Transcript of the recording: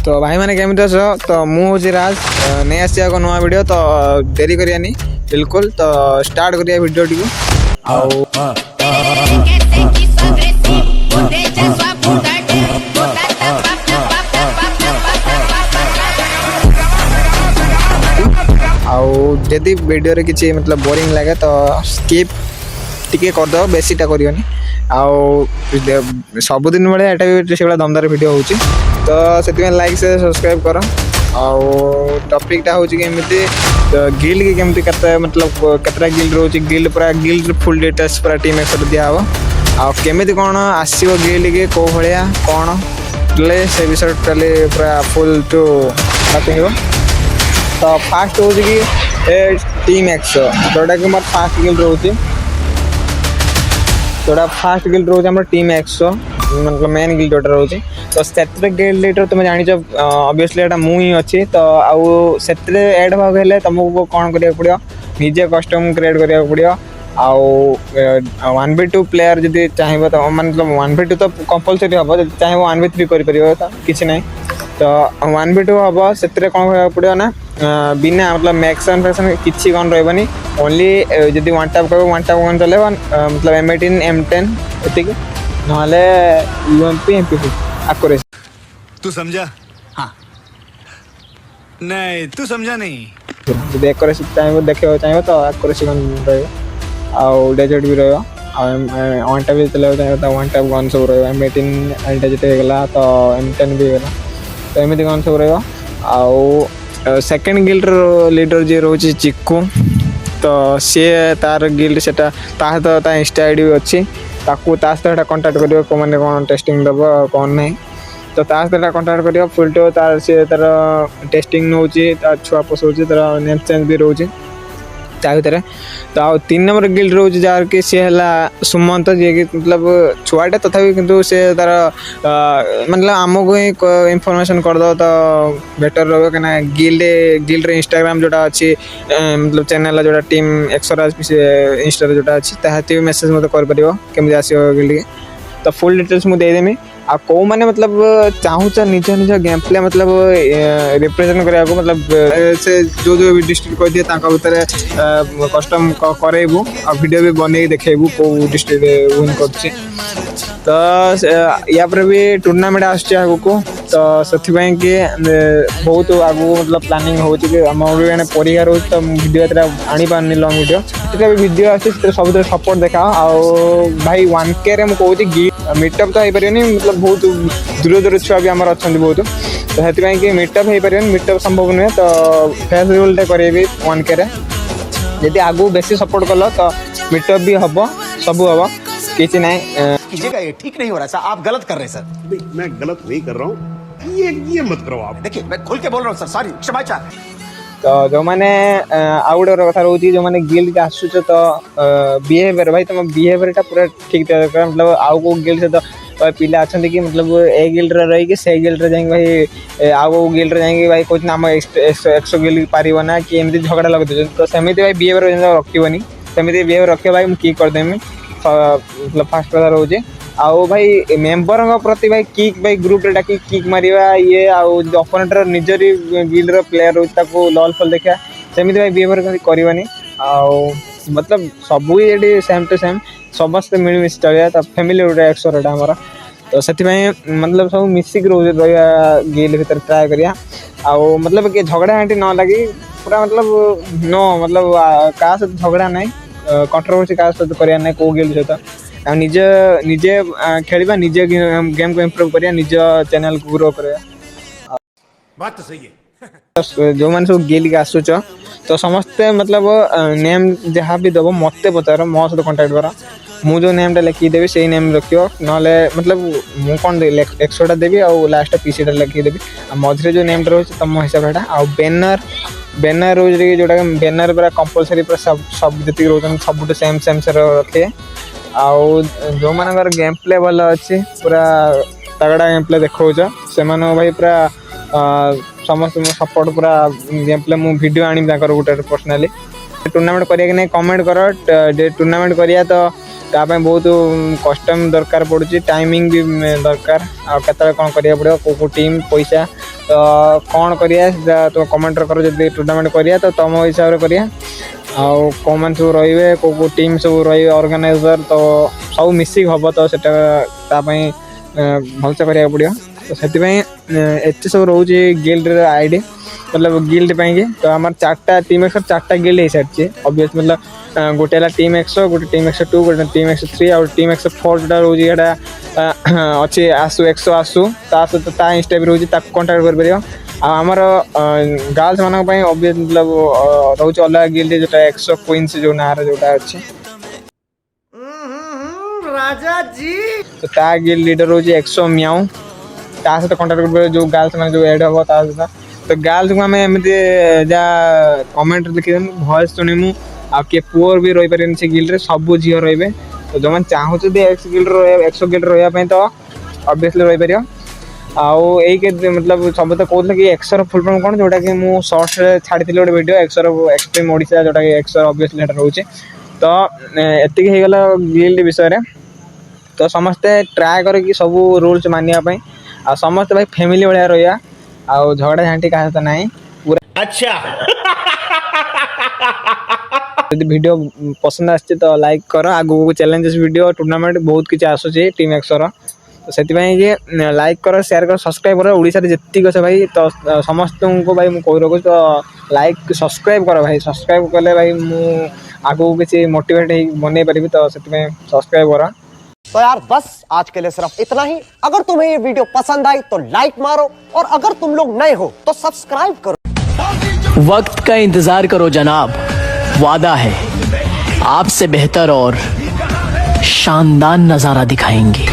तो भाई मैंने केमी अस तो मुझे राज नहीं आसी एक नुआ वीडियो तो देरी करियानी बिल्कुल तो स्टार्ट करिया वीडियो टी जदि वीडियो रे किसी मतलब बोरिंग लगे तो स्किप टिके करदे बेसीटा करनी सबुदिन भाई एटा भी से दमदार वीडियो हो तो से लाइक से सब्सक्राइब कर टॉपिकटा हूँ केमी गिल्ड की केमती मतलब केतटा गिल्ड रोच गिल्ड पूरा गिल्ड फुल डिटेल्स पूरा टीम एक्सर दिहब आमी कौन आसो गिल्ड के कौ भाया कौन से विषय टोटाली पूरा फुल टू बात तो फास्ट हूँ कि टीम एक्स जोटा कि मोर फास्ट गिल्ड रोचे जोटा फास्ट गिल्ड रोचे आम टीम एक्स मतलब मेन गिल्ड जोटा रोचे तो से गिल्ड लीडर तुम जान ऑब्वियसली एटा मुझे अच्छी तो आउ से एड भाग तुमको कौन करा पड़ो निजे कस्टम क्रिएट करा पड़ो आउ 1v2 प्लेयर जब चाहिए तो मतलब 1v2 तो कंपलसरी हम जब चाहिए 1v3 कर किसी ना तो 1v2 हम से कौन करा पड़ो ना बिना मतलब मैक्सन फैक्शन किसी कौन रही ओनली जब वन टैप कर वन टैप कौन चले मतलब M18 M10 ये ना UMP MP एक्यूरेसी तू समझा? हाँ नहीं तू समझा नहीं जब एक्यूरेसी चाहिए देखो चाहिए तो एक्यूरेसी कौन रही आउ डेजर्ट भी रही वन टैप भी चलाइए चाहिए तो वन टैप गन सब रही M18 डेजर्ट होगा तो M10 भी होगा तो एमती कौन सब रही आउ सेकेंड गिल्ड लीडर जी रोचे चिक्कू तो सी तार गिल्ड से तो इंस्टा आईडी भी अच्छी सहित कंटाक्ट कर मैंने कौन टेस्टिंग दब कौन ना तो सहित कंटाक्ट कर फुल टू तार सी तार टेस्टिंग नौ छुआ पोषे तार नेम चेंज भी रोचे भितर तो आ 3 नंबर गिल्ड रोच जार कि सी है सुमंत जी कि मतलब छुआटे तथापि किंतु से तार मतलब आमको ही इनफॉरमेशन करदो तो बेटर रहा कहीं गिल्ड रे इंस्टाग्राम जोटा अच्छी मतलब चैनल जोटा टीम एक्सराज इंस्टा जोटा अच्छी ताकि मेसेज मत करमी आसो गिल्ड के तो फुल डिटेल्स मुझे देदेमी आ कौ मैंने मतलब चाहूच निज निज गेम प्ले मतलब रिप्रेजेंट करा मतलब से जो भी डिस्ट्रिक्ट कह दिए भितर कस्टम करेबू आ वीडियो भी बन देखेबू कौ डिस्ट्रिक्ट विन कर तो या भी टूर्नामेंट आगू तो से बहुत आगू मतलब प्लानिंग हो परीक्षा रोज तो वीडियो आनी पारनी लंग वीडियो जितना भी वीडियो आसे सब सपोर्ट देखा भाई 1K रे मुझे मीटअप तो हो पारे मतलब बहुत दूर दूर छुआ भी आम अच्छा बहुत तो से मीटअप हो पारे मीटअप संभव नुहे तो फेस्टिवल करेबी 1K रे यदि आगू बेसी सपोर्ट कल तो मीटअप भी हम सब हम किसी ना कीजिएगा ये ठीक नहीं हो रहा सर आप गलत कर रहे हैं सर मैं गलत नहीं कर रहा हूँ ये मत करो आप देखिए मैं खुल के बोल रहा हूँ सर सॉरी क्षमा चाह तो जो मैंने आउ गोटे कथा रोचे जो मैंने गिल्ड के आसुच तो बिहेवियर भाई तुम बिहेवियरटा पूरा ठीक दरकार मतलब आउ को गिल्ड से तो पिला अच्छा कि मतलब ए गिल्ड रही कि से गिल्ड जाए भाई आउ गिल्ड जाए भाई कौन आम 100 गिल्ड पारना कि एमती झगड़ा लगे तो सेमती भाई बिहेवियर रखनी सेमती बिहेवियर रखे भाई मुझे किक करदेमी मतलब फास्ट कथा रोचे आउ भाई मेम्बर प्रति भाई किक भाई ग्रुप रे डाकी किक मारिबा ये आउ अपोनेंटर निजर गिल्ड रो प्लेयर रोता लॉल फल देखा सेमती भाई बिहेवियर करवानी आउ मतलब सब ये सेम टू सेम समस्त मिलमिश चलिए तो फैमिली गोटे एक्सर आमर तो से मतलब सब मिसिक रहा गिल्ड भर ट्राए करिया आउ मतलब कि झगड़ा हाँटी न लगी पूरा मतलब नो मतलब क्या सहित झगड़ा ना कंट्रोवर्सी क्या सहित करना कौ गिल्ड सहित निजे निजे खेलवा निजे गेम को इम्प्रूव करिया निज चैनल को ग्रो करिया बात तो सही है जो मैंने सब गिल्ड के आसुच तो समस्ते मतलब नेम जहाँ भी दब मत पचार मो सहित कंटाक्ट कर मुझे जो नेमटा लिखिदेवी से नेम रखियो ना मतलब मुझे कौन 100टा देवी आउ लास्ट पीसीटा लिखिदेवी मझे जो नेमटा रोचे तुम हिसाब से आउ बैनर रोज जोटा बैनर पूरा कंपलसरी पूरा सब जी रोच सब सेम सेम से रखे आउ जो मानकर गेम प्ले भल अच्छे पूरा तगड़ा गेम प्ले देखा से भाई पूरा समस्त सपोर्ट पूरा गेम प्ले मुझे वीडियो आनी गोटे पर्सनाली टूर्नामेंट करिया नहीं कमेंट कर टूर्नामेंट करिया तो ताप बहुत कस्टम दरकार पड़ुची टाइमिंग भी दरकार आते कौन करा पड़ो को टीम पैसा तो कौन करिया तो कमेंट कर जब टूर्नामेंट करिया तो तुम हिसाब से करिया आउ कौन सब रे को टीम सब रे ऑर्गेनाइजर तो सब मिसिक हम तो सेटा भलसे करा पड़ो तो से सब रोचे गिल्ड आईडी मतलब गिल्ड पाई तो आम 4टा टीम एक्स 4टा गिल्ड हो सारी ऑब्वियस मतलब गोटे टीम एक्स गोटे टीम एक्स 2 गोटे टीम एक्स 3 और टीम एक्स 4 जोटा रोचे अच्छे आसू एक्सो आसू ता इंस्टा भी रोचे कंटाक्ट कर आमर गर्ल्स मान ऑब्वियस मतलब रोचे अलग गिल्ड जोटा एक्सो क्वींस जो ना जोटा अच्छे राजा जी तो ता गिल्ड लीडर रोचे एक्सो म्याऊ ता सहित कंटाक्ट कर जो गर्ल्स मैंने जो एड हम ता सहित तो गर्ल्स को आम एमती जहाँ कमेंट देखी भॉइस शुणिमु आ किए पुअर भी रही पारे से गिल्ड रे सब झील रे तो जो मैंने चाहूँ एक्स गिल्ड रही तो ऑब्वियसली रही पार आउ ये मतलब सब तो कहते कि एक्सर फुल फॉर्म कौन जोटा कि मुझे शॉर्ट्स छाड़ी गोटे वीडियो एक्सर एक्सट्रीम ओडिशा जोटा कि एक्सर ऑब्वियसली रोचे तो एतिक हो गला गिल्ड विषय तो समस्ते ट्राए कर सब रूल्स मानिया आ समस्ते भाई फैमिली भाया रहा आउ झगड़ा झांटी क्या सहित ना पूरा अच्छा यदि वीडियो पसंद आछे तो लाइक कर आगू चैलेंजेस वीडियो टूर्नामेंट बहुत किसी आसूची टीम एक्सर तो से लाइक कर शेयर कर सब्सक्राइब कर ओडिशा जितक अच्छे भाई तो समस्त को भाई मुझे कही रखुच तो लाइक सब्सक्राइब कर भाई सब्सक्राइब कले भाई मुझे आगू किसी मोटिवेट बन पारि तो से सब्सक्राइब कर तो यार बस आज के लिए सिर्फ इतना ही। अगर तुम्हें ये वीडियो पसंद आई तो लाइक मारो और अगर तुम लोग नए हो तो सब्सक्राइब करो। वक्त का इंतजार करो जनाब, वादा है आपसे बेहतर और शानदार नजारा दिखाएंगे।